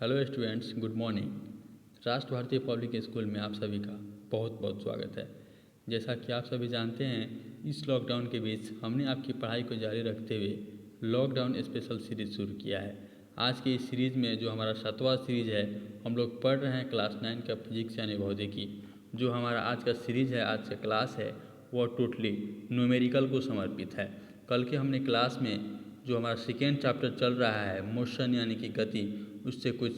Hello students, good morning. राष्ट्र भारतीय public school में आप सभी का बहुत बहुत स्वागत है। जैसा कि आप सभी जानते हैं, इस लॉकडाउन के बीच हमने आपकी पढ़ाई को जारी रखते हुए लॉकडाउन स्पेशल सीरीज़ शुरू किया है। आज की इस सीरीज़ में जो हमारा 7वां सीरीज़ है, हम लोग पढ़ रहे हैं क्लास 9 का फिजिक्स यानी भौतिकी। जो हमारा आज का सीरीज़ है, आज का क्लास है, वह टोटली न्यूमेरिकल को समर्पित है। कल के हमने क्लास में जो हमारा सेकेंड चैप्टर चल रहा है, मोशन यानी कि गति, उससे कुछ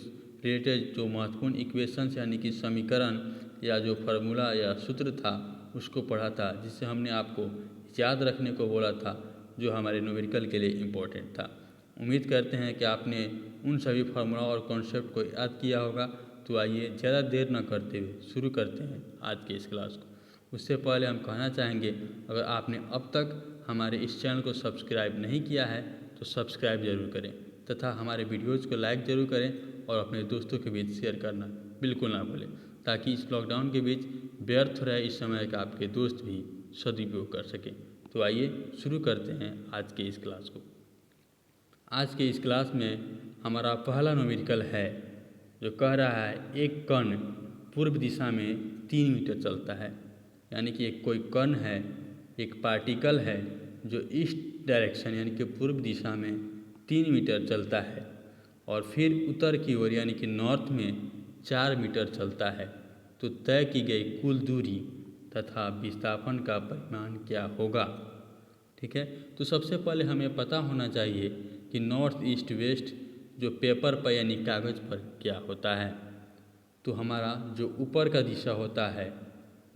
रिलेटेड जो महत्वपूर्ण इक्वेशंस यानी कि समीकरण या जो फार्मूला या सूत्र था उसको पढ़ा था, जिससे हमने आपको याद रखने को बोला था, जो हमारे न्यूमेरिकल के लिए इम्पोर्टेंट था। उम्मीद करते हैं कि आपने उन सभी फार्मूला और कॉन्सेप्ट को याद किया होगा। तो आइए ज़्यादा देर न करते हुए शुरू करते हैं आज के इस क्लास को। उससे पहले हम कहना चाहेंगे, अगर आपने अब तक हमारे इस चैनल को सब्सक्राइब नहीं किया है तो सब्सक्राइब ज़रूर करें तथा हमारे वीडियोज़ को लाइक ज़रूर करें और अपने दोस्तों के बीच शेयर करना बिल्कुल ना भूलें, ताकि इस लॉकडाउन के बीच व्यर्थ रहे इस समय का आपके दोस्त भी सदुपयोग कर सकें। तो आइए शुरू करते हैं आज के इस क्लास को। आज के इस क्लास में हमारा पहला न्यूमेरिकल है, जो कह रहा है एक कण पूर्व दिशा में 3 मीटर चलता है। यानी कि एक कोई कण है, एक पार्टिकल है जो ईस्ट डायरेक्शन यानी कि पूर्व दिशा में 3 मीटर चलता है और फिर उत्तर की ओर यानी कि नॉर्थ में 4 मीटर चलता है। तो तय की गई कुल दूरी तथा विस्थापन का परिमाण क्या होगा। ठीक है, तो सबसे पहले हमें पता होना चाहिए कि नॉर्थ ईस्ट वेस्ट जो पेपर पर यानी कागज़ पर क्या होता है। तो हमारा जो ऊपर का दिशा होता है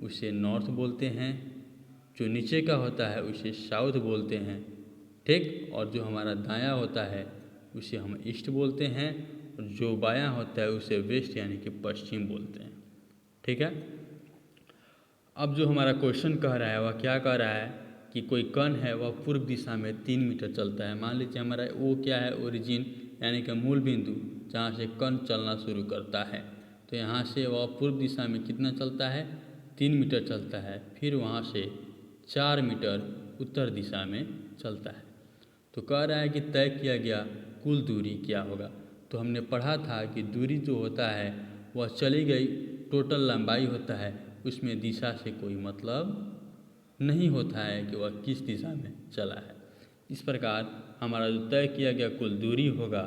उसे नॉर्थ बोलते हैं, जो नीचे का होता है उसे साउथ बोलते हैं। ठीक, और जो हमारा दायां होता है उसे हम ईस्ट बोलते हैं और जो बायां होता है उसे वेस्ट यानी कि पश्चिम बोलते हैं। ठीक है, अब जो हमारा क्वेश्चन कह रहा है वह क्या कह रहा है कि कोई कण है वह पूर्व दिशा में 3 मीटर चलता है। मान लीजिए हमारा वो क्या है, ओरिजिन यानी कि मूल बिंदु जहाँ से कण चलना शुरू करता है। तो यहाँ से वह पूर्व दिशा में कितना चलता है, 3 मीटर चलता है। फिर वहाँ से 4 मीटर उत्तर दिशा में चलता है। तो कह रहा है कि तय किया गया कुल दूरी क्या होगा। तो हमने पढ़ा था कि दूरी जो होता है वह चली गई टोटल लंबाई होता है, उसमें दिशा से कोई मतलब नहीं होता है कि वह किस दिशा में चला है। इस प्रकार हमारा जो तय किया गया कुल दूरी होगा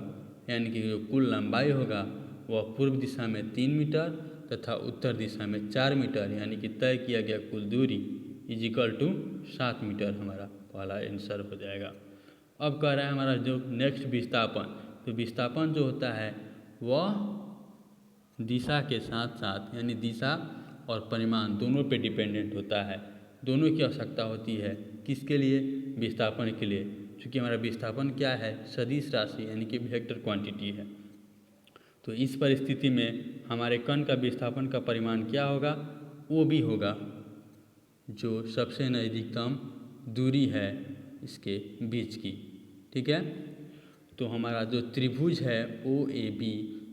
यानी कि जो कुल लंबाई होगा वह पूर्व दिशा में 3 मीटर तथा उत्तर दिशा में 4 मीटर यानी कि तय किया गया कुल दूरी इजिकल टू 7 मीटर हमारा पहला आंसर हो जाएगा। अब कह रहा है हमारा जो नेक्स्ट विस्थापन, तो विस्थापन जो होता है वह दिशा के साथ साथ यानी दिशा और परिमाण दोनों पे डिपेंडेंट होता है। दोनों की आवश्यकता होती है, किसके लिए, विस्थापन के लिए। क्योंकि हमारा विस्थापन क्या है, सदिश राशि यानी कि वेक्टर क्वांटिटी है। तो इस परिस्थिति में हमारे कण का विस्थापन का परिमाण क्या होगा, वो भी होगा जो सबसे नज़दीकतम दूरी है इसके बीच की। ठीक है, तो हमारा जो त्रिभुज है OAB,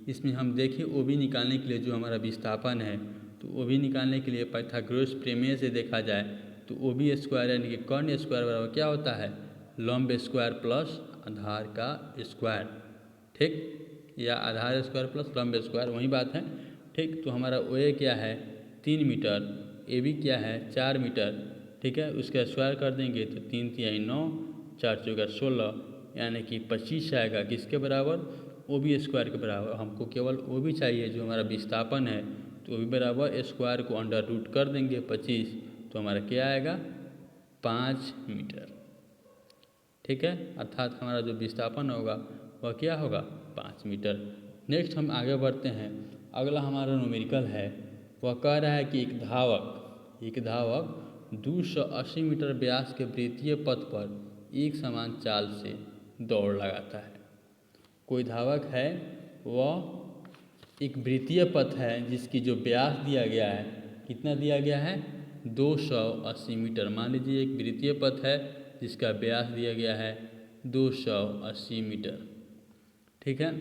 इसमें हम देखें OB निकालने के लिए जो हमारा विस्थापन है, तो OB निकालने के लिए पाइथागोरस प्रमेय से देखा जाए तो OB स्क्वायर यानी कि कर्ण स्क्वायर बराबर क्या होता है, लंब स्क्वायर प्लस आधार का स्क्वायर। ठीक, या आधार स्क्वायर प्लस लंब स्क्वायर वही बात है। ठीक, तो हमारा OA क्या है 3 मीटर, AB क्या है 4 मीटर। ठीक है, उसका स्क्वायर कर देंगे तो 3 तिहाई 9, 4 चौका 16 यानी कि 25 आएगा, किसके बराबर, OB स्क्वायर के बराबर। हमको केवल OB चाहिए जो हमारा विस्थापन है, तो OB बराबर स्क्वायर को अंडर रूट कर देंगे 25, तो हमारा क्या आएगा 5 मीटर। ठीक है, अर्थात हमारा जो विस्थापन होगा वह क्या होगा 5 मीटर। नेक्स्ट हम आगे बढ़ते हैं। अगला हमारा न्यूमेरिकल है, वह कह रहा है कि एक धावक 280 मीटर व्यास के वृत्तीय पथ पर एक समान चाल से दौड़ लगाता है। कोई धावक है, वह एक वृत्तीय पथ है जिसकी जो व्यास दिया गया है, कितना दिया गया है 280 मीटर। मान लीजिए एक वृत्तीय पथ है जिसका व्यास दिया गया है 280 मीटर। ठीक है,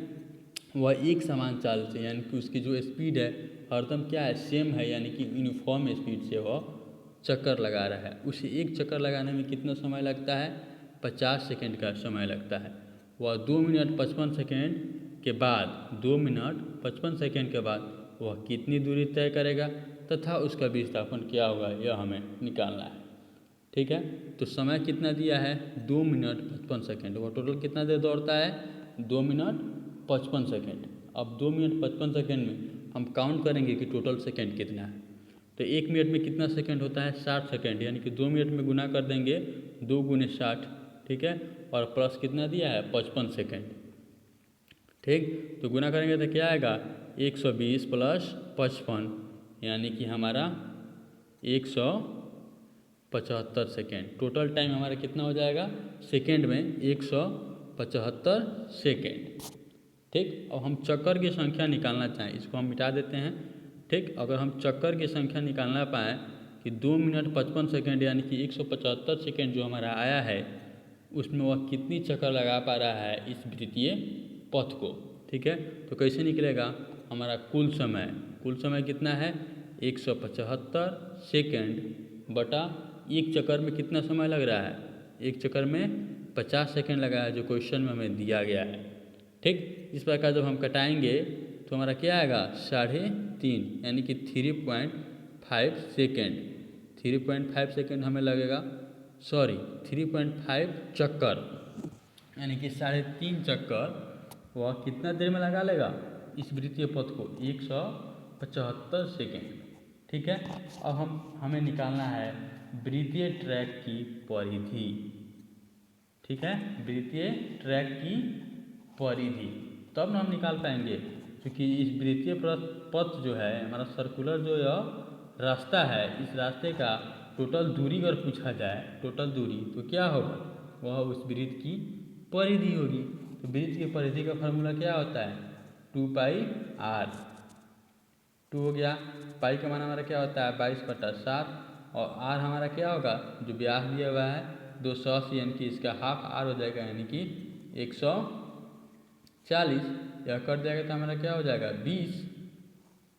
वह एक समान चाल से यानी कि उसकी जो स्पीड है हरदम क्या है, सेम है, यानी कि यूनिफॉर्म स्पीड से वह चक्कर लगा रहा है। उसे एक चक्कर लगाने में कितना समय लगता है, 50 सेकेंड का समय लगता है। वह 2 मिनट 55 सेकेंड के बाद 2 मिनट 55 सेकेंड के बाद वह कितनी दूरी तय करेगा तथा उसका विस्थापन क्या होगा, यह हमें निकालना है। ठीक है, तो समय कितना दिया है 2 मिनट 55 सेकेंड। वह टोटल कितना देर दौड़ता है 2 मिनट 55 सेकेंड। अब 2 मिनट 55 सेकेंड में हम काउंट करेंगे कि टोटल सेकेंड कितना है। तो 1 मिनट में कितना सेकेंड होता है 60 सेकेंड, यानी कि 2 मिनट में गुना कर देंगे 2 गुने 60। ठीक है, और प्लस कितना दिया है 55 सेकेंड। ठीक, तो गुना करेंगे तो क्या आएगा 120 प्लस 55, यानी कि हमारा 175 सेकेंड। टोटल टाइम हमारा कितना हो जाएगा सेकेंड में 175 सेकेंड। ठीक, अब हम चक्कर की संख्या निकालना चाहें, इसको हम मिटा देते हैं। ठीक, अगर हम चक्कर की संख्या निकालना पाएँ कि 2 मिनट 55 सेकेंड यानी कि 175 सेकेंड जो हमारा आया है उसमें वह कितनी चक्कर लगा पा रहा है इस वृत्तीय पथ को। ठीक है, तो कैसे निकलेगा हमारा कुल समय कितना है 175 सेकेंड बटा एक चक्कर में कितना समय लग रहा है, एक चक्कर में 50 सेकेंड लगा है जो क्वेश्चन में हमें दिया गया है। ठीक, इस प्रकार जब हम कटाएंगे तो हमारा क्या आएगा 3.5 यानी कि 3.5 सेकेंड। 3.5 सेकेंड हमें लगेगा, 3.5 चक्कर, यानी कि 3.5 चक्कर वह कितना देर में लगा लेगा इस वृत्तीय पथ को 175 सेकेंड। ठीक है, अब हमें निकालना है वृत्तीय ट्रैक की परिधि। ठीक है, वृत्तीय ट्रैक की परिधि तब ना हम निकाल पाएंगे, क्योंकि इस वृत्तीय पथ जो है हमारा सर्कुलर जो यह रास्ता है, इस रास्ते का टोटल दूरी अगर पूछा जाए टोटल दूरी तो क्या होगा, वह उस वृत्त की परिधि होगी। तो वृत्त की परिधि का फार्मूला क्या होता है 2πr। 2 हो गया, पाई का मान हमारा क्या होता है 22/7, और आर हमारा क्या होगा जो व्यास दिया हुआ है 280, यानी कि इसका हाफ आर हो जाएगा, यानी कि 140। यह कर देगा तो हमारा क्या हो जाएगा 20।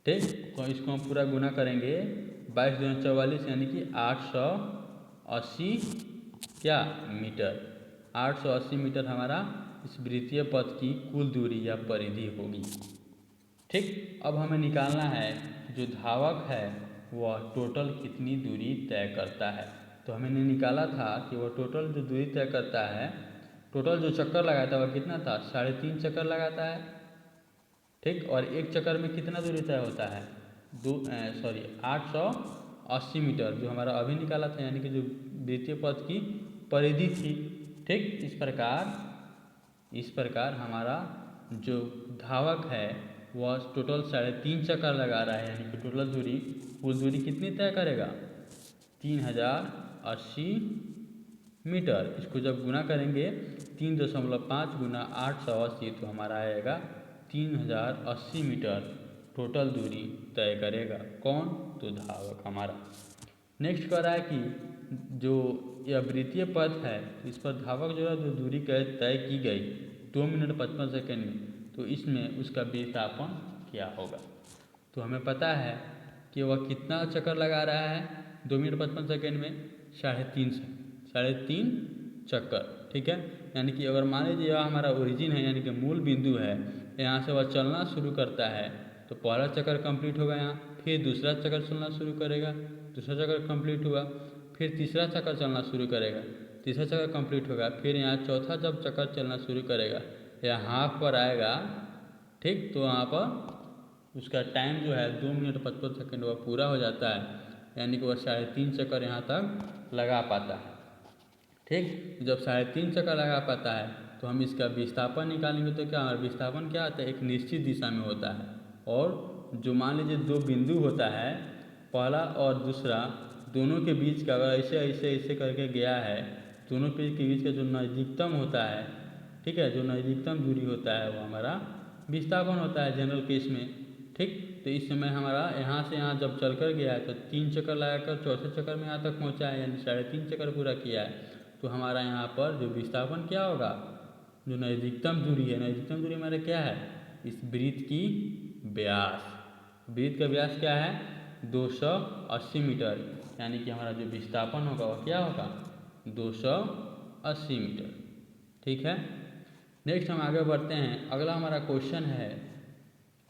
ठीक, तो इसको हम पूरा गुना करेंगे 22 दूनी 44, यानी कि 880 क्या मीटर। 880 मीटर हमारा इस वृत्तीय पथ की कुल दूरी या परिधि होगी। ठीक, अब हमें निकालना है जो धावक है वह टोटल कितनी दूरी तय करता है। तो हमने निकाला था कि वह टोटल जो दूरी तय करता है, टोटल जो चक्कर लगाता है वह कितना था 3.5 चक्कर लगाता है। ठीक, और एक चक्कर में कितना दूरी तय होता है 880 मीटर जो हमारा अभी निकाला था, यानी कि जो वृत्तीय पथ की परिधि थी। ठीक, इस प्रकार हमारा जो धावक है वह टोटल 3.5 चक्कर लगा रहा है, यानी कि टोटल दूरी कुल दूरी कितनी तय करेगा 3080 मीटर। इसको जब गुना करेंगे 3.5 गुना 880 तो हमारा आएगा 3080 मीटर टोटल दूरी तय करेगा। कौन, तो धावक हमारा। नेक्स्ट कह रहा है कि जो यह वृत्तीय पथ है इस पर धावक जो है जो दूरी तय की गई 2 मिनट 55 सेकेंड में, तो इसमें उसका विस्थापन क्या होगा। तो हमें पता है कि वह कितना चक्कर लगा रहा है 2 मिनट 55 सेकेंड में 3.5 चक्कर। ठीक है, यानी कि अगर मान लीजिए यह हमारा ओरिजिन है, यानी कि मूल बिंदु है, यहाँ से वह चलना शुरू करता है तो पहला चक्कर कंप्लीट होगा यहाँ, फिर दूसरा चक्कर चलना शुरू करेगा, दूसरा चक्कर कंप्लीट हुआ, फिर तीसरा चक्कर चलना शुरू करेगा, तीसरा चक्कर कंप्लीट होगा, फिर यहाँ चौथा जब चक्कर चलना शुरू करेगा यहाँ हाफ पर आएगा। ठीक, तो यहाँ पर उसका टाइम जो है 2 मिनट 55 सेकेंड वह पूरा हो जाता है, यानी कि वह 3.5 चक्कर यहाँ तक लगा पाता है। ठीक, जब 3.5 चक्कर लगा पाता है तो हम इसका विस्थापन निकालेंगे तो क्या हमारा विस्थापन क्या आता है एक निश्चित दिशा में होता है, और जो मान लीजिए 2 बिंदु होता है पहला और दूसरा, दोनों के बीच का अगर ऐसे ऐसे ऐसे करके गया है, दोनों के बीच का जो नज़दीकतम होता है, ठीक है, जो नज़दीकतम दूरी होता है वो हमारा विस्थापन होता है जनरल केस में। ठीक, तो इस समय हमारा यहाँ से यहाँ जब चल कर गया है तो 3 चक्कर लगाकर चौथे चक्कर में यहाँ तक पहुँचा है, यानी 3.5 चक्कर पूरा किया है, तो हमारा यहाँ पर जो विस्थापन क्या होगा जो नज़दीकतम दूरी है, नज़दीकतम दूरी हमारा क्या है इस वृत्त की व्यास, वृत्त का व्यास क्या है 280 मीटर, यानी कि हमारा जो विस्थापन होगा वह क्या होगा 280 मीटर। ठीक है, नेक्स्ट हम आगे बढ़ते हैं। अगला हमारा क्वेश्चन है,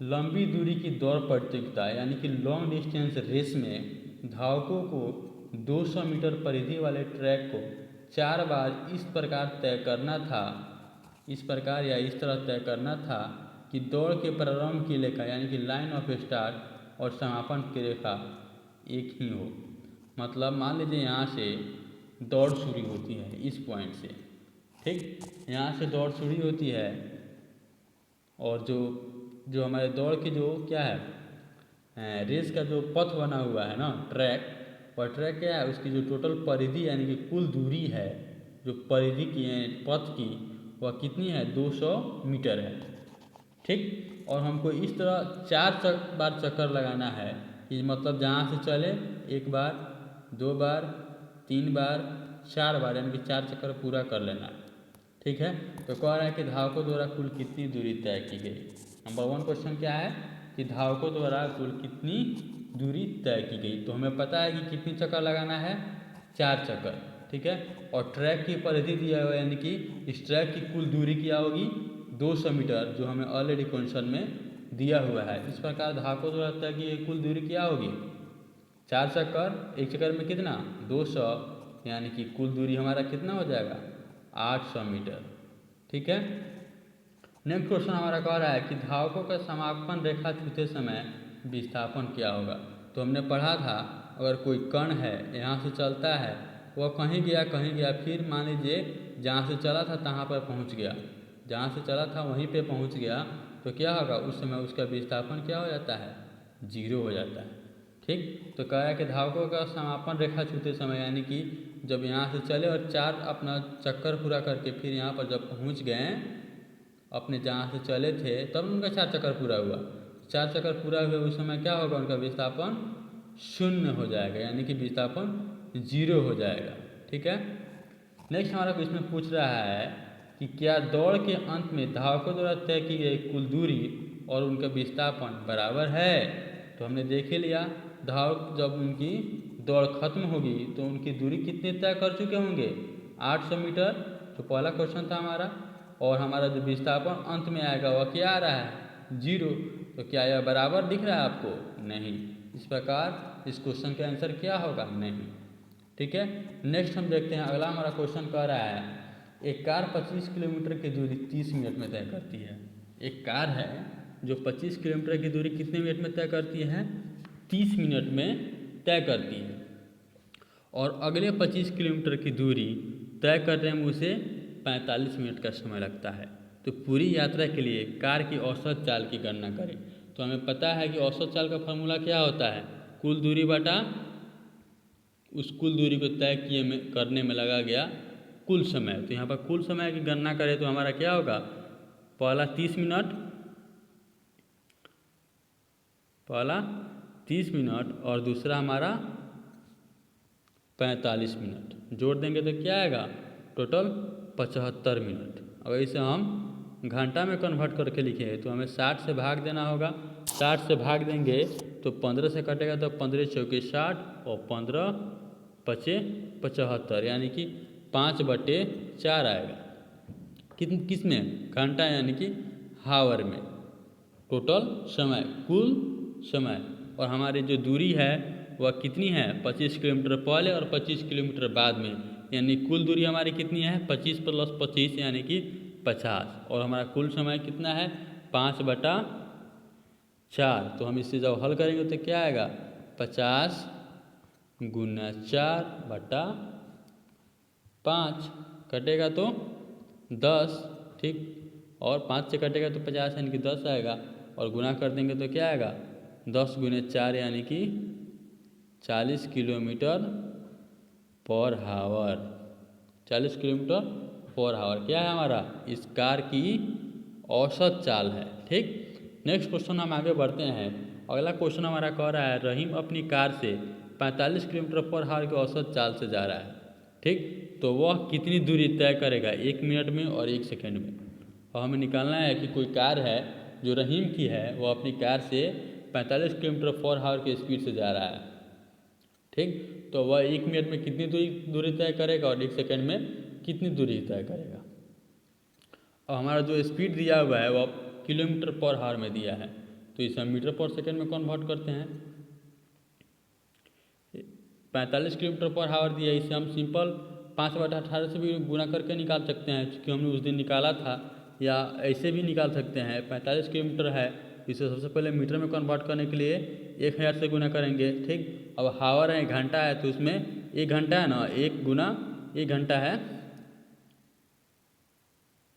लंबी दूरी की दौड़ प्रतियोगिता यानी कि लॉन्ग डिस्टेंस रेस में धावकों को 200 मीटर परिधि वाले ट्रैक को 4 बार इस प्रकार तय करना था, इस प्रकार या इस तरह तय करना था कि दौड़ के प्रारंभ की रेखा यानी कि लाइन ऑफ स्टार्ट और समापन की रेखा एक ही हो। मतलब मान लीजिए यहाँ से दौड़ शुरू होती है इस पॉइंट से, ठीक, यहाँ से दौड़ शुरू होती है और जो हमारे दौड़ की जो क्या है रेस का जो पथ बना हुआ है ना ट्रैक, और ट्रैक क्या है उसकी जो टोटल परिधि यानी कि कुल दूरी है जो परिधि की है पथ की वह कितनी है 200 मीटर है, ठीक। और हमको इस तरह 4 बार चक्कर लगाना है कि मतलब जहाँ से चले 1 बार 2 बार 3 बार 4 बार यानी कि 4 चक्कर पूरा कर लेना है, ठीक है। तो कह रहा है कि धावकों द्वारा कुल कितनी दूरी तय की गई। नंबर 1 क्वेश्चन क्या है कि धावकों द्वारा कुल कितनी दूरी तय की गई। तो हमें पता है कि कितनी चक्कर लगाना है 4 चक्कर, ठीक है। और ट्रैक की परिधि दिया हुआ है यानी कि इस ट्रैक की कुल दूरी क्या होगी 200 मीटर, जो हमें ऑलरेडी क्वेश्चन में दिया हुआ है। इस प्रकार धावकों द्वारा तय की गई कुल दूरी क्या होगी 4 चक्कर, एक चक्कर में कितना 200, यानी कि कुल दूरी हमारा कितना हो जाएगा 800 मीटर, ठीक है। नेक्स्ट क्वेश्चन हमारा कह रहा है कि धावकों का समापन रेखा छूते समय विस्थापन क्या होगा। तो हमने पढ़ा था अगर कोई कण है यहाँ से चलता है वह कहीं गया फिर मान लीजिए जहाँ से चला था तहाँ पर पहुँच गया, जहाँ से चला था वहीं पे पहुँच गया, तो क्या होगा उस समय उसका विस्थापन क्या हो जाता है 0 हो जाता है, ठीक। तो कह रहा है कि धावकों का समापन रेखा छूते समय यानी कि जब यहाँ से चले और 4 अपना चक्कर पूरा करके फिर यहाँ पर जब पहुँच गए अपने जहाँ से चले थे तब उनका 4 चक्कर पूरा हुआ, 4 चक्कर पूरा हुए उस समय क्या होगा उनका विस्थापन 0 हो जाएगा यानी कि विस्थापन 0 हो जाएगा, ठीक है। नेक्स्ट हमारा क्वेश्चन पूछ रहा है कि क्या दौड़ के अंत में धावकों द्वारा तय की गई कुल दूरी और उनका विस्थापन बराबर है। तो हमने देख ही लिया धावक जब उनकी दौड़ खत्म होगी तो उनकी दूरी कितनी तय कर चुके होंगे 800 मीटर, तो पहला क्वेश्चन था हमारा। और हमारा जो विस्थापन अंत में आएगा वह क्या आ रहा है 0, तो क्या यह बराबर दिख रहा है आपको नहीं। इस प्रकार इस क्वेश्चन का आंसर क्या होगा नहीं, ठीक है। नेक्स्ट हम देखते हैं अगला हमारा क्वेश्चन कह रहा है एक कार 25 किलोमीटर की दूरी 30 मिनट में तय करती है। एक कार है जो 25 किलोमीटर की दूरी कितने मिनट में तय करती है 30 मिनट में तय करती है, और अगले 25 किलोमीटर की दूरी तय करने में उसे 45 मिनट का समय लगता है। तो पूरी यात्रा के लिए कार की औसत चाल की गणना करें। तो हमें पता है कि औसत चाल का फॉर्मूला क्या होता है कुल दूरी बटा उस कुल दूरी को तय करने में लगा गया कुल समय। तो यहाँ पर कुल समय की गणना करें तो हमारा क्या होगा पहला 30 मिनट और दूसरा हमारा 45 मिनट, जोड़ देंगे तो क्या आएगा टोटल 75 मिनट। अगर इसे हम घंटा में कन्वर्ट करके लिखें तो हमें 60 से भाग देना होगा, 60 से भाग देंगे तो 15 से कटेगा तो 15 चौके 60 और 15 पचे 75 यानी कि 5/4 आएगा किस में घंटा यानी कि हावर में टोटल समय कुल समय। और हमारी जो दूरी है वह कितनी है 25 किलोमीटर पहले और 25 किलोमीटर बाद में, यानी कुल दूरी हमारी कितनी है 25 + 25 यानी कि 50, और हमारा कुल समय कितना है 5/4। तो हम इससे जब हल करेंगे तो क्या आएगा 50 × 4/5 कटेगा तो 10, ठीक, और 5 से कटेगा तो 50 यानी कि 10 आएगा, और गुना कर देंगे तो क्या आएगा 10 × 4 यानी कि 40 किलोमीटर पर हावर, 40 किलोमीटर पर हावर क्या है हमारा इस कार की औसत चाल है, ठीक। नेक्स्ट क्वेश्चन हम आगे बढ़ते हैं। अगला क्वेश्चन हमारा कह रहा है रहीम अपनी कार से 45 किलोमीटर पर हावर की औसत चाल से जा रहा है, ठीक। तो वह कितनी दूरी तय करेगा 1 मिनट में और 1 सेकेंड में। और हमें निकालना है कि कोई कार है जो रहीम की है वह अपनी कार से 45 किलोमीटर पर हावर की स्पीड से जा रहा है, ठीक। तो वह 1 मिनट में कितनी दूरी तय करेगा और 1 सेकेंड में कितनी दूरी तय करेगा। और हमारा जो स्पीड दिया हुआ है वो किलोमीटर पर आवर में दिया है, तो इसे हम मीटर पर सेकेंड में कन्वर्ट करते हैं। 45 किलोमीटर पर आवर दिया, इसे हम सिंपल 5/18 से भी गुना करके निकाल सकते हैं, क्योंकि हमने उस दिन निकाला था, या ऐसे भी निकाल सकते हैं। 45 किलोमीटर है, इसे सबसे पहले मीटर में कन्वर्ट करने के लिए 1000 से गुना करेंगे। ठीक, अब हावर है, घंटा है, तो उसमें 1 घंटा है ना, 1 गुना 1 घंटा है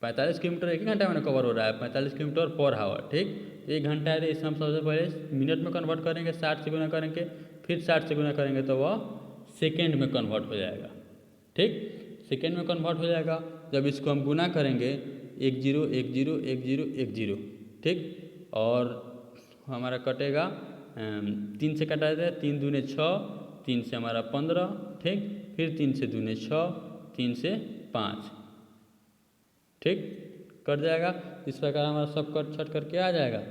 45 किलोमीटर 1 घंटा में कवर हो रहा है, 45 किलोमीटर पर आवर। ठीक, 1 घंटा है, तो इसे हम सबसे पहले मिनट में कन्वर्ट करेंगे, 60 से गुना करेंगे, फिर 60 से गुना करेंगे तो वह सेकेंड में कन्वर्ट हो जाएगा। ठीक, सेकेंड में कन्वर्ट हो जाएगा। जब इसको हम गुना करेंगे 1 0 1 0 1 0 1 0, ठीक, और हमारा कटेगा 3 से कटा जाता है, 3 दूने 6, 3 से हमारा 15, ठीक, फिर 3 से दूने 6, 3 से 5, ठीक, कट जाएगा। इस प्रकार हमारा सब कट छट करके आ जाएगा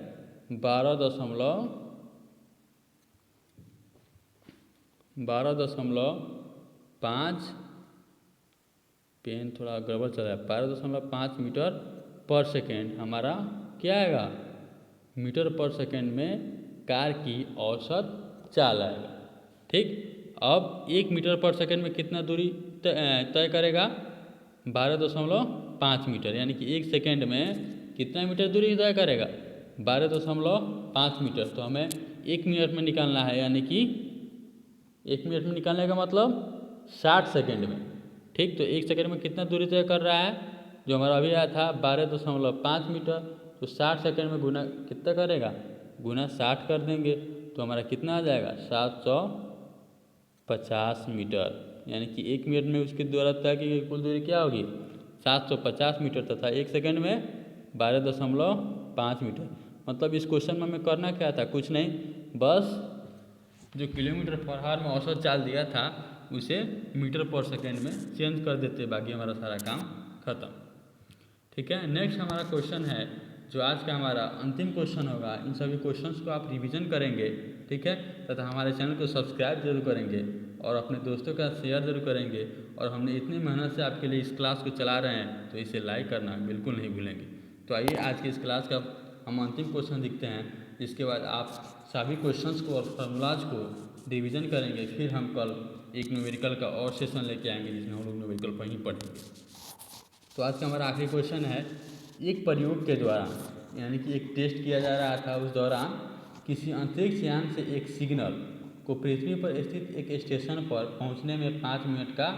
12.5, पेन थोड़ा गड़बड़ चल रहा है, 12.5 मीटर पर सेकेंड हमारा क्या आएगा, मीटर पर सेकेंड में कार की औसत चाल आएगा। ठीक, अब 1 मीटर पर सेकेंड में कितना दूरी तय करेगा, 12.5 मीटर, यानी कि 1 सेकेंड में कितना मीटर दूरी तय करेगा, 12.5 मीटर। तो हमें 1 मिनट में निकालना है, यानी कि 1 मिनट में निकालने का मतलब 60 सेकेंड में। ठीक, तो 1 सेकेंड में कितना दूरी तय कर रहा है, जो हमारा अभी आया था 12.5 मीटर, तो 60 सेकेंड में गुना कितना करेगा, गुना 60 कर देंगे, तो हमारा कितना आ जाएगा 750 मीटर, यानी कि 1 मिनट में उसके द्वारा तय की कुल दूरी क्या होगी 750 मीटर, तथा 1 सेकेंड में 12.5 मीटर। मतलब इस क्वेश्चन में हमें करना क्या था, कुछ नहीं, बस जो किलोमीटर पर आवर में औसत चाल दिया था उसे मीटर पर सेकेंड में चेंज कर देते, बाकी हमारा सारा काम खत्म। ठीक है, नेक्स्ट हमारा क्वेश्चन है जो आज का हमारा अंतिम क्वेश्चन होगा। इन सभी क्वेश्चंस को आप रिवीजन करेंगे, ठीक है, तथा हमारे चैनल को सब्सक्राइब जरूर करेंगे और अपने दोस्तों का शेयर जरूर करेंगे। और हमने इतनी मेहनत से आपके लिए इस क्लास को चला रहे हैं, तो इसे लाइक करना बिल्कुल नहीं भूलेंगे। तो आइए आज की इस क्लास का हम अंतिम क्वेश्चन देखते हैं, जिसके बाद आप सभी क्वेश्चंस को और फार्मूलाज को रिवीजन करेंगे। फिर हम कल एक न्यूमेरिकल का और सेशन लेके आएंगे, जिसमें हम लोग न्यूमेरिकल पर ही पढ़ेंगे। तो आज का हमारा आखिरी क्वेश्चन है, एक प्रयोग के द्वारा, यानी कि एक टेस्ट किया जा रहा था, उस दौरान किसी अंतरिक्ष यान से एक सिग्नल को पृथ्वी पर स्थित एक स्टेशन पर पहुंचने में 5 मिनट का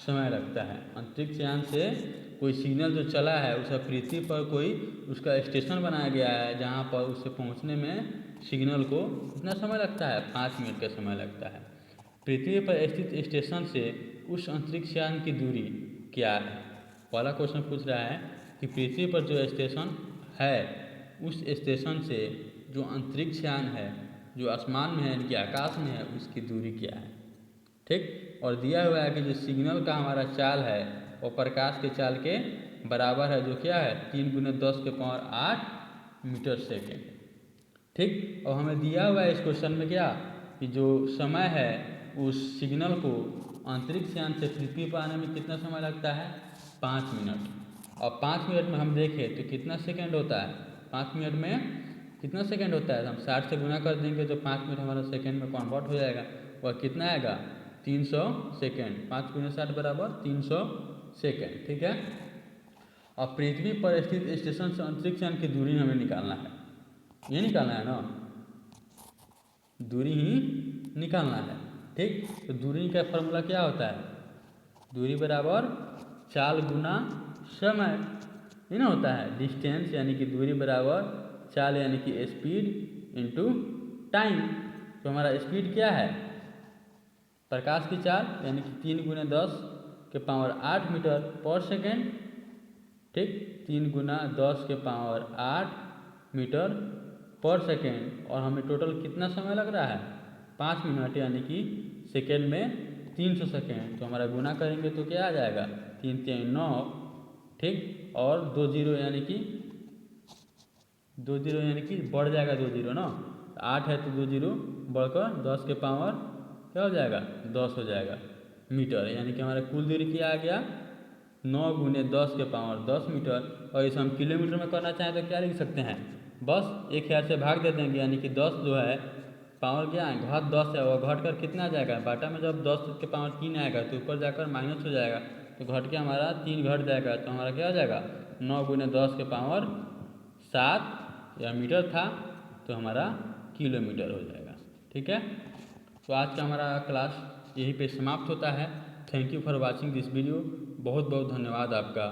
समय लगता है। अंतरिक्ष यान से कोई सिग्नल जो चला है उसे पृथ्वी पर कोई उसका स्टेशन बनाया गया है, जहां पर उसे पहुंचने में सिग्नल को कितना समय लगता है, 5 मिनट का समय लगता है। पृथ्वी पर स्थित स्टेशन से उस अंतरिक्ष यान की दूरी क्या है। पहला क्वेश्चन पूछ रहा है कि पृथ्वी पर जो स्टेशन है उस स्टेशन से जो अंतरिक्ष यान है जो आसमान में है, यानी कि आकाश में है, उसकी दूरी क्या है। ठीक, और दिया हुआ है कि जो सिग्नल का हमारा चाल है वो प्रकाश के चाल के बराबर है, जो क्या है 3 × 10⁸ मीटर सेकेंड। ठीक, और हमें दिया हुआ है इस क्वेश्चन में क्या, कि जो समय है उस सिग्नल को अंतरिक्ष यान से पृथ्वी पर आने में कितना समय लगता है, 5 मिनट। और 5 मिनट में हम देखें तो कितना सेकंड होता है, 5 मिनट में कितना सेकंड होता है, हम 60 से गुना कर देंगे तो 5 मिनट हमारा सेकंड में कन्वर्ट हो जाएगा। वह कितना आएगा, 300 सेकेंड, 5 × 60 बराबर 300 सेकेंड। ठीक है, और पृथ्वी पर स्थित स्टेशन से अंतरिक्ष यान की दूरी हमें निकालना है, ये निकालना है ना, दूरी ही निकालना है। ठीक, तो दूरी का फॉर्मूला क्या होता है, दूरी बराबर चाल गुना समय, ये ना होता है। डिस्टेंस यानी कि दूरी बराबर चाल यानी कि स्पीड इनटू टाइम। तो हमारा स्पीड क्या है, प्रकाश की चाल, यानी कि 3 × 10⁸ मीटर पर सेकेंड। ठीक, 3 × 10⁸ मीटर पर सेकेंड, और हमें टोटल कितना समय लग रहा है, 5 मिनट, यानी कि सेकेंड में 300 सेकेंड। तो हमारा गुना करेंगे तो क्या आ जाएगा, 3 × 3 = 9। ठीक, और 2 0 यानी कि 2 0 यानी कि बढ़ जाएगा 2 0 ना, 8 है तो 2 0 बढ़कर 10 के पावर क्या हो जाएगा, 10 हो जाएगा मीटर। यानी कि हमारा कुल दूरी क्या आ गया, 9 गुने 10 के पावर 10 मीटर। और इसे हम किलोमीटर में करना चाहें तो क्या लिख सकते हैं, बस 1000 से भाग दे देंगे, यानी कि 10 जो है पावर क्या है, घात 10 है, वो घट कर कितना आ जाएगा, बाटा में जब 10 के पावर 3 आएगा तो ऊपर जाकर माइनस हो जाएगा, तो घट के हमारा 3 घट जाएगा, तो हमारा क्या हो जाएगा 9 गुने 10 के पावर 7 या मीटर था, तो हमारा किलोमीटर हो जाएगा। ठीक है, तो आज का हमारा क्लास यहीं पे समाप्त होता है। Thank you for watching this video. बहुत बहुत धन्यवाद आपका।